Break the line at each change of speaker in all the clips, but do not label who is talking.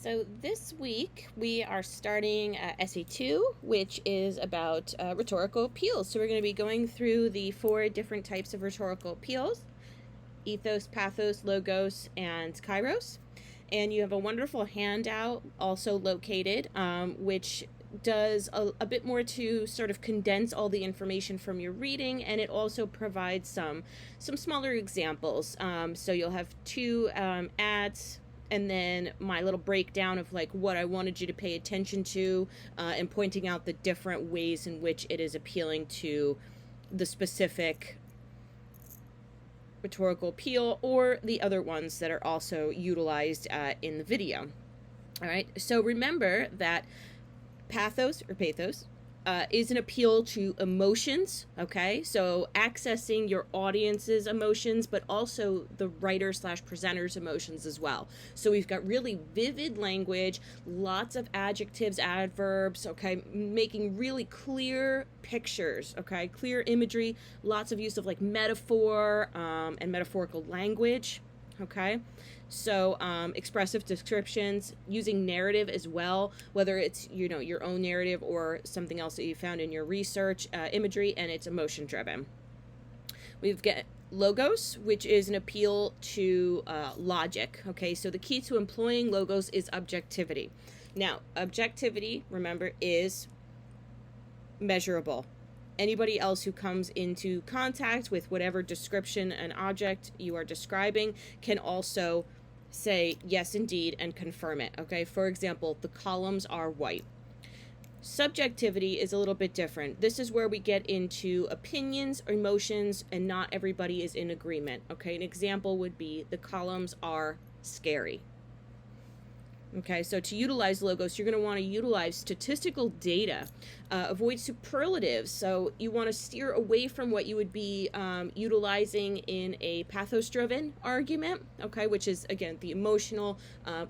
So this week we are starting Essay 2, which is about rhetorical appeals. So we're going to be going through the 4 different types of rhetorical appeals: ethos, pathos, logos, and kairos. And you have a wonderful handout also located, which does a bit more to sort of condense all the information from your reading, and it also provides some smaller examples. So you'll have 2 ads, and then my little breakdown of like what I wanted you to pay attention to, and pointing out the different ways in which it is appealing to the specific rhetorical appeal or the other ones that are also utilized in the video. All right, so remember that pathos or pathos is an appeal to emotions, okay? So accessing your audience's emotions, but also the writer/presenter's emotions as well. So we've got really vivid language, lots of adjectives, adverbs, okay? Making really clear pictures, okay? Clear imagery, lots of use of like metaphor and metaphorical language, okay? So expressive descriptions, using narrative as well, whether it's, you know, your own narrative or something else that you found in your research, imagery, and it's emotion driven. We've got logos, which is an appeal to logic. Okay, so the key to employing logos is objectivity. Now, objectivity, remember, is measurable. Anybody else who comes into contact with whatever description and object you are describing can also say yes indeed and confirm it. Okay, for example, the columns are white. Subjectivity is a little bit different. This is where we get into opinions, emotions, and not everybody is in agreement. Okay, an example would be the columns are scary. Okay, so to utilize logos, you're going to want to utilize statistical data. Avoid superlatives. So you want to steer away from what you would be utilizing in a pathos-driven argument, okay, which is, again, the emotional,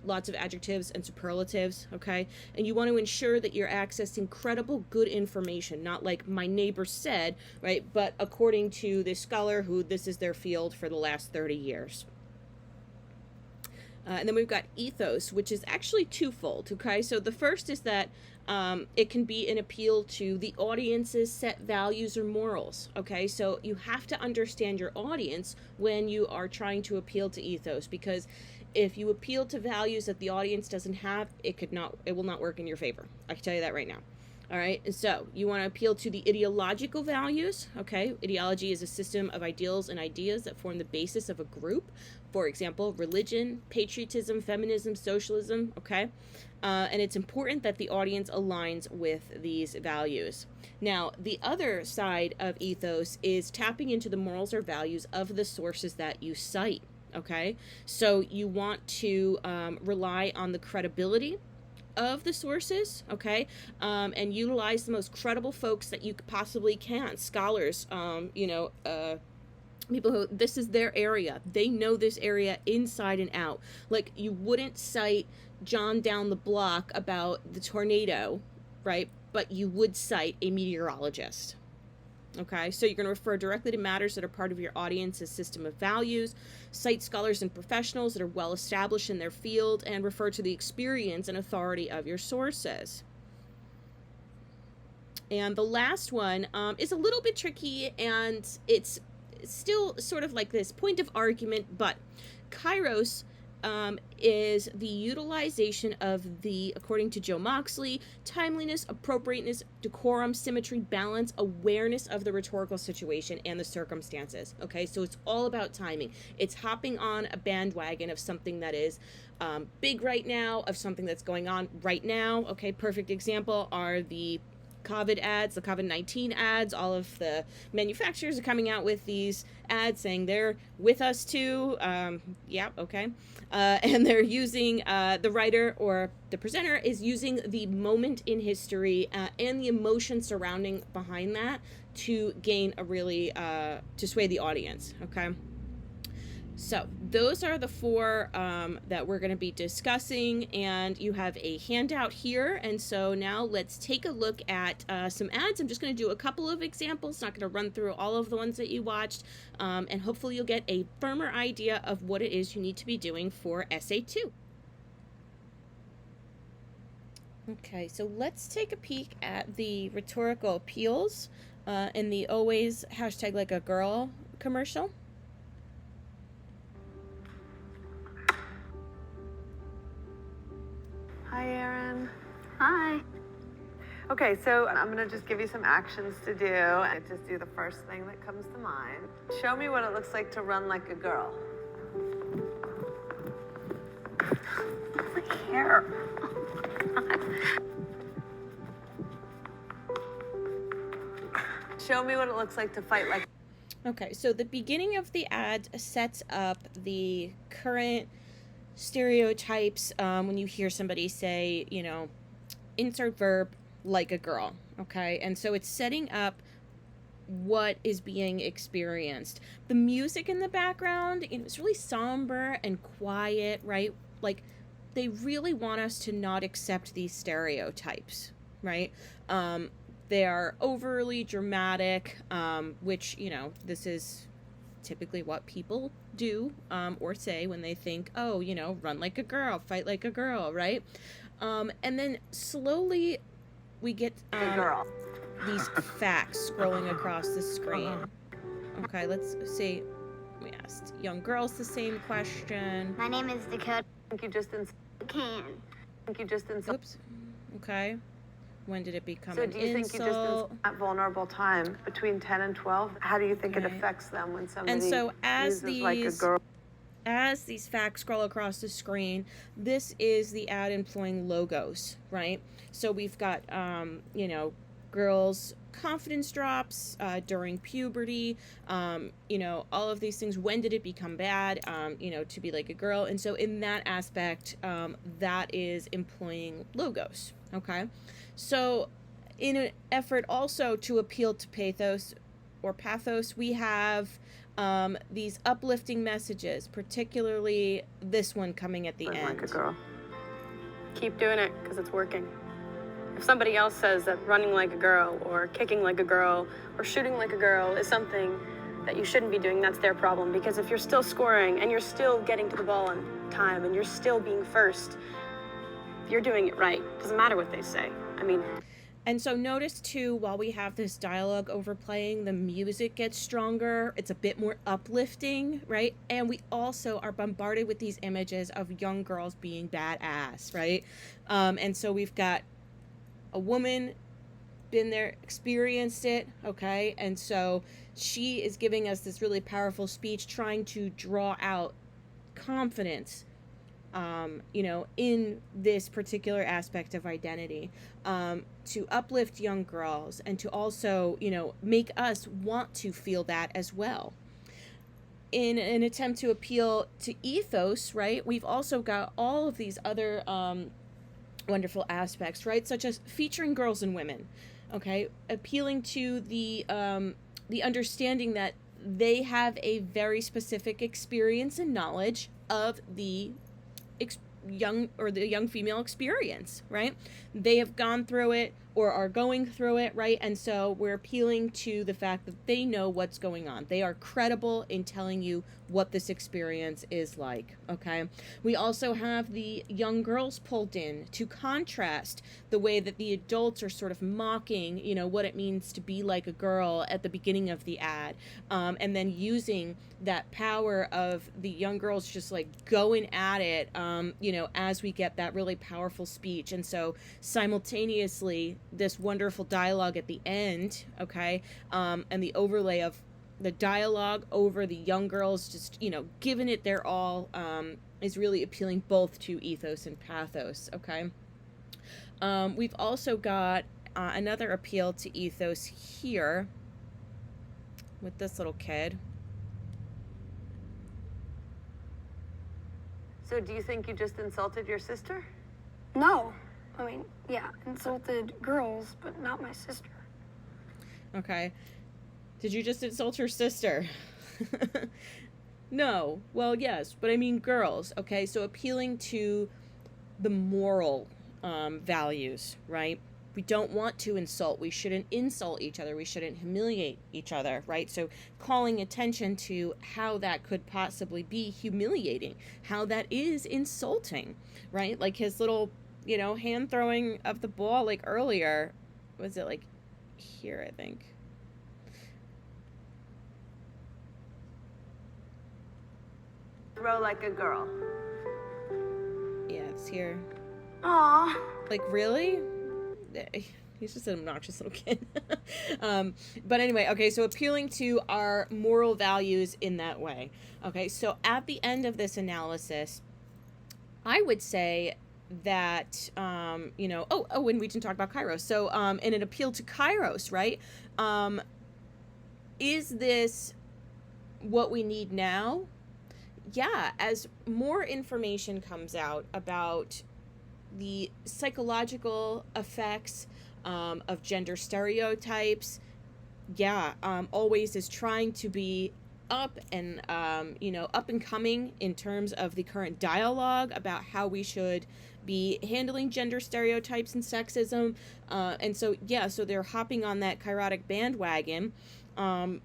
lots of adjectives and superlatives, okay? And you want to ensure that you're accessing credible, good information, not like my neighbor said, right, but according to this scholar who this is their field for the last 30 years. And then we've got ethos, which is actually twofold, okay? So the first is that it can be an appeal to the audience's set values or morals, okay? So you have to understand your audience when you are trying to appeal to ethos, because if you appeal to values that the audience doesn't have, it will not work in your favor. I can tell you that right now. All right, and so you want to appeal to the ideological values, okay? Ideology is a system of ideals and ideas that form the basis of a group. For example, religion, patriotism, feminism, socialism, okay? And it's important that the audience aligns with these values. Now, the other side of ethos is tapping into the morals or values of the sources that you cite, okay? So you want to rely on the credibility of the sources, okay, and utilize the most credible folks that you possibly can. Scholars, people who this is their area, they know this area inside and out. Like, you wouldn't cite John down the block about the tornado, right? But you would cite a meteorologist. Okay, so you're going to refer directly to matters that are part of your audience's system of values, cite scholars and professionals that are well established in their field, and refer to the experience and authority of your sources. And the last one is a little bit tricky, and it's still sort of like this point of argument, but kairos is the utilization of the, according to Joe Moxley, timeliness, appropriateness, decorum, symmetry, balance, awareness of the rhetorical situation and the circumstances. Okay, so it's all about timing. It's hopping on a bandwagon of something that is big right now, of something that's going on right now. Okay, perfect example are the COVID ads, the COVID-19 ads. All of the manufacturers are coming out with these ads saying they're with us too. Yeah, okay. And they're using, the writer or the presenter is using the moment in history and the emotion surrounding behind that to gain a really, to sway the audience, okay? So those are the 4 that we're going to be discussing, and you have a handout here. And so now let's take a look at some ads. I'm just going to do a couple of examples, not going to run through all of the ones that you watched, and hopefully you'll get a firmer idea of what it is you need to be doing for Essay 2. Okay, so let's take a peek at the Rhetorical Appeals in the always hashtag like a girl commercial.
Hi, Erin.
Hi.
Okay, so I'm gonna just give you some actions to do. And just do the first thing that comes to mind. Show me what it looks like to run like a girl.
Look here.
Show me what it looks like to fight like.
Okay, so the beginning of the ad sets up the current stereotypes when you hear somebody say, you know, insert verb like a girl, okay? And so it's setting up what is being experienced. The music in the background, you know, it's really somber and quiet, right? Like they really want us to not accept these stereotypes, right? They are overly dramatic, which, you know, this is typically what people do or say when they think, oh, you know, run like a girl, fight like a girl, right? And then slowly we get these facts scrolling across the screen. Okay, let's see. We asked young girls the same question.
My name is Dakota.
I think you just
Can.
Oops. Okay. When did it become
So
an
do you think you
insult?
just that vulnerable time between 10 and 12? How do you think it affects them when somebody
And so as
uses like a girl?
As these facts scroll across the screen, this is the ad employing logos, right? So we've got, you know, girls' confidence drops during puberty, you know, all of these things. When did it become bad, you know, to be like a girl? And so in that aspect, that is employing logos, okay? So in an effort also to appeal to pathos, we have these uplifting messages, particularly this one coming at the end.
Like a girl.
Keep doing it because it's working. If somebody else says that running like a girl or kicking like a girl or shooting like a girl is something that you shouldn't be doing, that's their problem. Because if you're still scoring and you're still getting to the ball on time and you're still being first, you're doing it right. Doesn't matter what they say. I mean...
And so notice too, while we have this dialogue overplaying, the music gets stronger. It's a bit more uplifting, right? And we also are bombarded with these images of young girls being badass, right? And so we've got a woman, been there, experienced it, okay? And so she is giving us this really powerful speech trying to draw out confidence, you know, in this particular aspect of identity, to uplift young girls and to also, you know, make us want to feel that as well. In an attempt to appeal to ethos, right, we've also got all of these other wonderful aspects, right, such as featuring girls and women, okay, appealing to the understanding that they have a very specific experience and knowledge of the young female experience, right? They have gone through it or are going through it, right? And so we're appealing to the fact that they know what's going on. They are credible in telling you what this experience is like, okay? We also have the young girls pulled in to contrast the way that the adults are sort of mocking, you know, what it means to be like a girl at the beginning of the ad, and then using that power of the young girls just like going at it, you know, as we get that really powerful speech. And so simultaneously this wonderful dialogue at the end, okay, and the overlay of the dialogue over the young girls just, you know, giving it their all, is really appealing both to ethos and pathos, okay? We've also got another appeal to ethos here with this little kid.
So do you think you just insulted your sister?
No. I mean, yeah, insulted girls, but not my sister.
Okay. Did you just insult your sister? No. Well, yes, but I mean girls, okay? So appealing to the moral values, right? We don't want to insult. We shouldn't insult each other. We shouldn't humiliate each other, right? So calling attention to how that could possibly be humiliating, how that is insulting, right? Like his little hand throwing of the ball like earlier. Was it like here, I think?
Throw like a girl.
Yeah, it's here.
Aw.
Like, really? He's just an obnoxious little kid. But anyway, okay, so appealing to our moral values in that way. Okay, so at the end of this analysis, I would say that, and we didn't talk about Kairos. So, in an appeal to Kairos, right? Is this what we need now? Yeah, as more information comes out about the psychological effects of gender stereotypes, always is trying to be up and up and coming in terms of the current dialogue about how we should be handling gender stereotypes and sexism, and so they're hopping on that kairotic bandwagon, and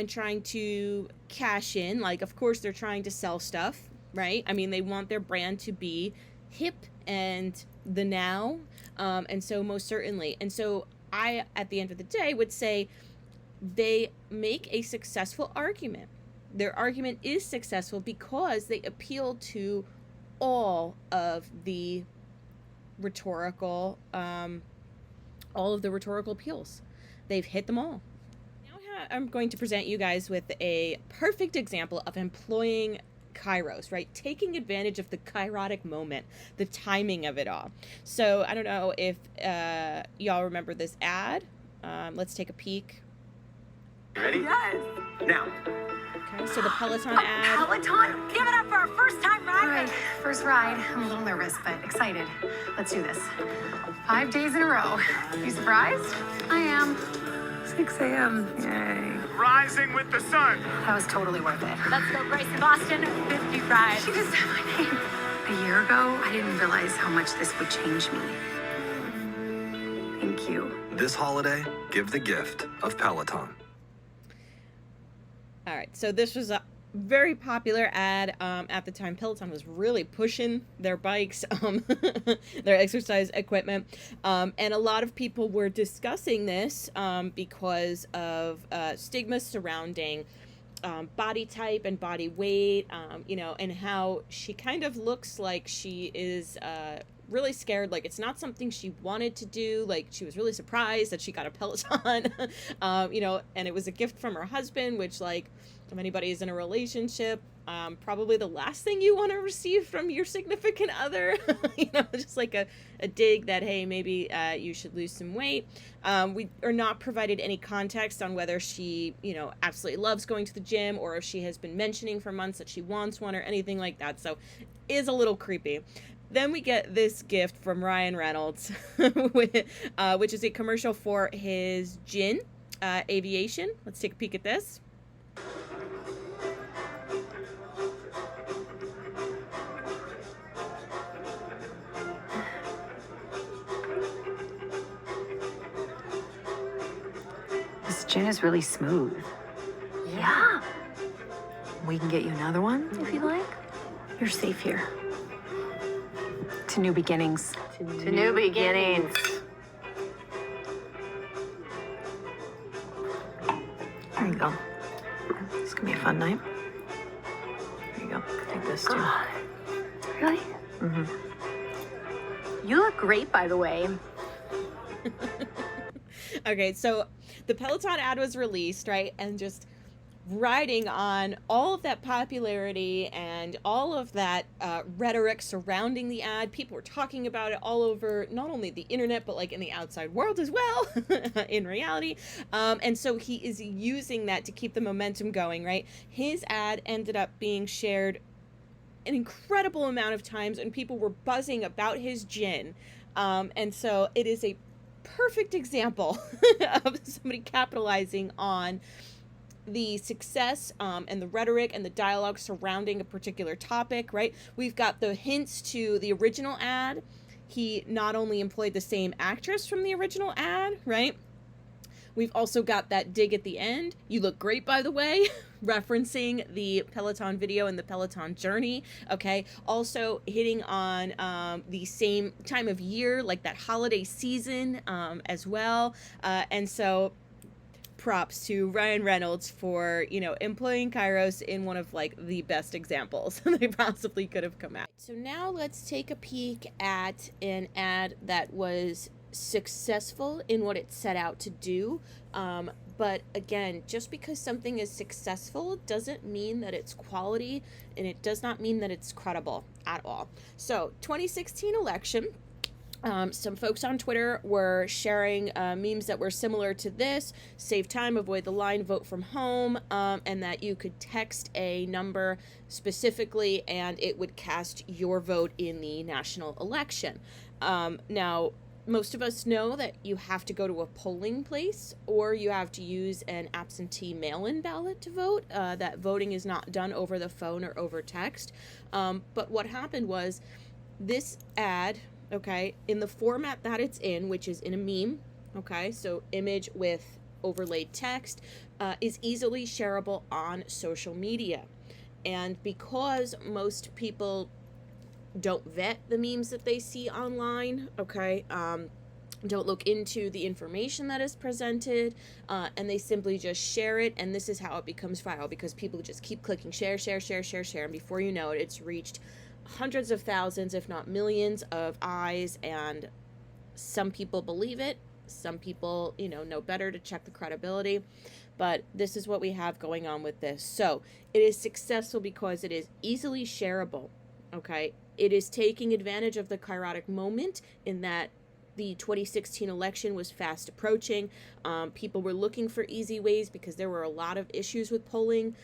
trying to cash in. Like, of course they're trying to sell stuff, right? I mean, they want their brand to be hip and the now, and so most certainly. And so I, at the end of the day, would say they make a successful argument. Their argument is successful because they appeal to all of the rhetorical appeals. They've hit them all. Now I'm going to present you guys with a perfect example of employing Kairos, right? Taking advantage of the kairotic moment, the timing of it all. So I don't know if y'all remember this ad. Let's take a peek.
Ready?
Yes.
Now.
Okay, so the Peloton ad.
Peloton, give it up for our first time
All
ride.
right, first ride. I'm a little nervous, but excited. Let's do this. 5 days in a row. You surprised? I am.
6 a.m. Yay.
Rising with the sun.
That was totally worth it.
Let's go, Grace in Boston. 50 rides.
She just said my name. A year ago, I didn't realize how much this would change me. Thank you.
This holiday, give the gift of Peloton.
All right, so this was a very popular ad at the time. Peloton was really pushing their bikes, their exercise equipment, and a lot of people were discussing this because of stigma surrounding body type and body weight, and how she kind of looks like she is really scared, like it's not something she wanted to do, like she was really surprised that she got a Peloton, and it was a gift from her husband, which, like, if anybody is in a relationship, probably the last thing you want to receive from your significant other, just like a dig that, hey, maybe you should lose some weight. We are not provided any context on whether she, absolutely loves going to the gym, or if she has been mentioning for months that she wants one or anything like that. So it is a little creepy. Then we get this gift from Ryan Reynolds, which is a commercial for his gin, Aviation. Let's take a peek at this.
This gin is really smooth.
Yeah.
We can get you another one if you like. You're safe here. To new beginnings.
To new beginnings.
There you go. This can be a fun night. There you go. Take this too.
Really?
Mm-hmm.
You look great, by the way.
Okay, so the Peloton ad was released, right? And just riding on all of that popularity and all of that rhetoric surrounding the ad. People were talking about it all over, not only the internet, but like in the outside world as well, in reality. And so he is using that to keep the momentum going, right? His ad ended up being shared an incredible amount of times, and people were buzzing about his gin. And so it is a perfect example of somebody capitalizing on the success and the rhetoric and the dialogue surrounding a particular topic, right? We've got the hints to the original ad. He not only employed the same actress from the original ad, right? We've also got that dig at the end. You look great, by the way, referencing the Peloton video and the Peloton journey. Okay. Also hitting on the same time of year, like that holiday season as well. And so props to Ryan Reynolds for, employing Kairos in one of like the best examples they possibly could have come out. So now let's take a peek at an ad that was successful in what it set out to do. But again, just because something is successful doesn't mean that it's quality, and it does not mean that it's credible at all. So 2016 election. Some folks on Twitter were sharing memes that were similar to this: save time, avoid the line, vote from home, and that you could text a number specifically and it would cast your vote in the national election. Now, most of us know that you have to go to a polling place or you have to use an absentee mail-in ballot to vote, that voting is not done over the phone or over text. But what happened was this ad, okay, in the format that it's in, which is in a meme, okay, so image with overlaid text, is easily shareable on social media. And because most people don't vet the memes that they see online, okay, don't look into the information that is presented, and they simply just share it, and this is how it becomes viral, because people just keep clicking share, and before you know it, it's reached hundreds of thousands, if not millions of eyes, and some people believe it, some people, know better to check the credibility, but this is what we have going on with this. So it is successful because it is easily shareable, okay? It is taking advantage of the kairotic moment in that the 2016 election was fast approaching. People were looking for easy ways because there were a lot of issues with polling,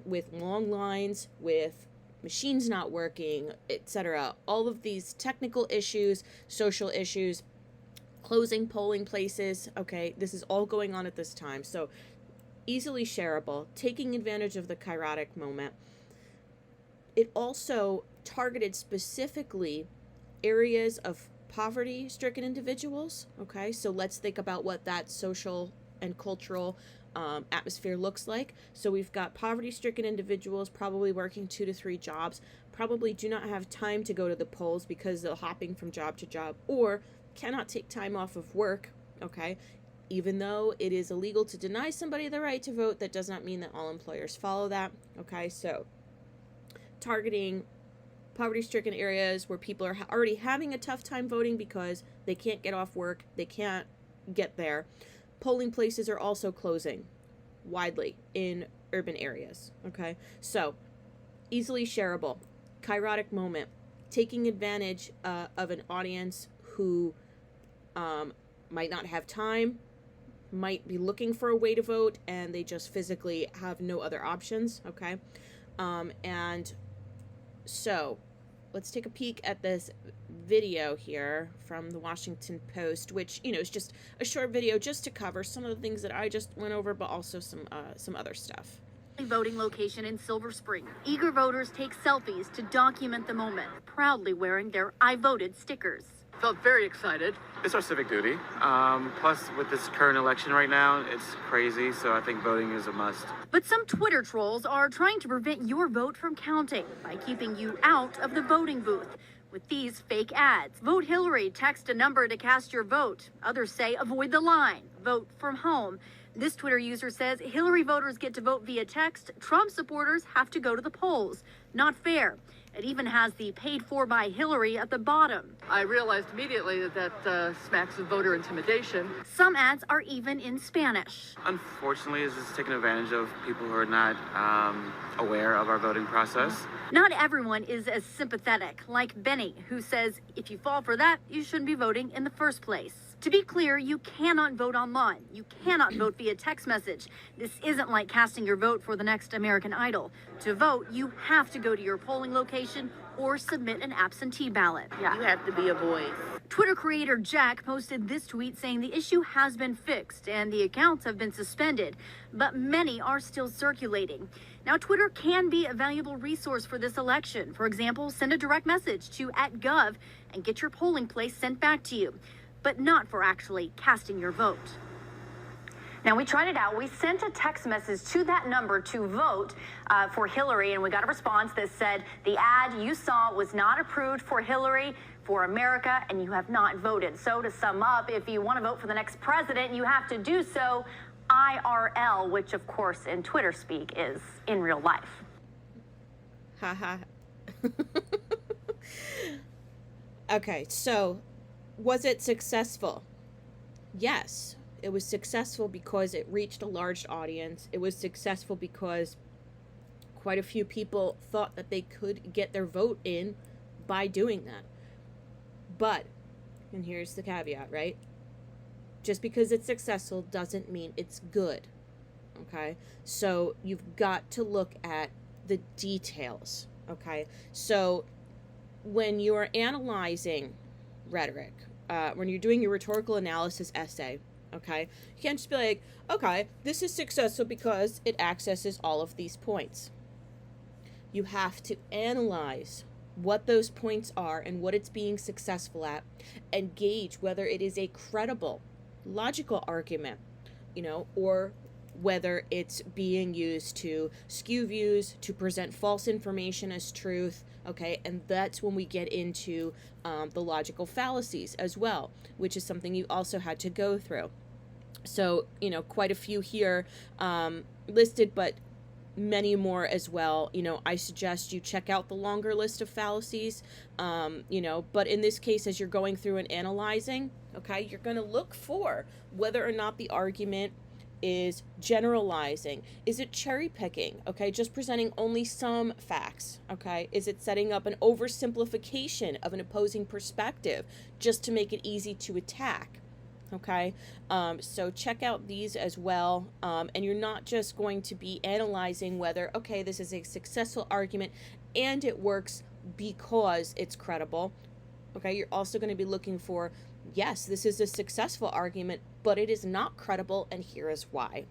with long lines, with machines not working, etc. All of these technical issues, social issues, closing polling places, okay, this is all going on at this time. So easily shareable, taking advantage of the kairotic moment. It also targeted specifically areas of poverty-stricken individuals, okay? So let's think about what that social and cultural atmosphere looks like. So we've got poverty-stricken individuals probably working 2 to 3 jobs, probably do not have time to go to the polls because they're hopping from job to job, or cannot take time off of work, okay? Even though it is illegal to deny somebody the right to vote, that does not mean that all employers follow that, okay? So targeting poverty-stricken areas where people are already having a tough time voting because they can't get off work, they can't get there. Polling places are also closing widely in urban areas, okay? So easily shareable, kairotic moment, taking advantage of an audience who might not have time, might be looking for a way to vote, and they just physically have no other options, okay? And so let's take a peek at this video here from the Washington Post, which, is just a short video just to cover some of the things that I just went over, but also some other stuff.
Voting location in Silver Spring. Eager voters take selfies to document the moment, proudly wearing their I voted stickers.
Felt very excited.
It's our civic duty. Plus, with this current election right now, it's crazy, so I think voting is a must.
But some Twitter trolls are trying to prevent your vote from counting by keeping you out of the voting booth with these fake ads. Vote Hillary, text a number to cast your vote. Others say avoid the line, vote from home. This Twitter user says Hillary voters get to vote via text. Trump supporters have to go to the polls. Not fair. It even has the paid for by Hillary at the bottom.
I realized immediately that smacks of voter intimidation.
Some ads are even in Spanish.
Unfortunately, it's just taking advantage of people who are not aware of our voting process.
Not everyone is as sympathetic, like Benny, who says if you fall for that, you shouldn't be voting in the first place. To be clear, you cannot vote online. You cannot vote via text message. This isn't like casting your vote for the next American Idol. To vote, you have to go to your polling location or submit an absentee ballot.
Yeah. You have to be a voice.
Twitter creator Jack posted this tweet saying the issue has been fixed and the accounts have been suspended, but many are still circulating. Now, Twitter can be a valuable resource for this election. For example, send a direct message to @gov and get your polling place sent back to you, but not for actually casting your vote. Now, we tried it out. We sent a text message to that number to vote for Hillary, and we got a response that said the ad you saw was not approved for Hillary, for America, and you have not voted. So to sum up, if you want to vote for the next president, you have to do so IRL, which of course in Twitter speak is in real life.
Haha. Okay, so was it successful? Yes, it was successful because it reached a large audience. It was successful because quite a few people thought that they could get their vote in by doing that. But, and here's the caveat, right? Just because it's successful doesn't mean it's good. Okay? So you've got to look at the details. Okay? So when you're analyzing rhetoric, when you're doing your rhetorical analysis essay, okay, you can't just be like, okay, this is successful because it accesses all of these points. You have to analyze what those points are and what it's being successful at, and gauge whether it is a credible, logical argument, or whether it's being used to skew views, to present false information as truth, okay? And that's when we get into the logical fallacies as well, which is something you also had to go through. So, quite a few here listed, but many more as well. I suggest you check out the longer list of fallacies, but in this case, as you're going through and analyzing, okay, you're going to look for whether or not the argument is generalizing. Is it cherry picking? Okay, just presenting only some facts. Okay, is it setting up an oversimplification of an opposing perspective just to make it easy to attack? Okay, so check out these as well, and you're not just going to be analyzing whether, okay, this is a successful argument and it works because it's credible. Okay, you're also going to be looking for, yes, this is a successful argument, but it is not credible, and here is why.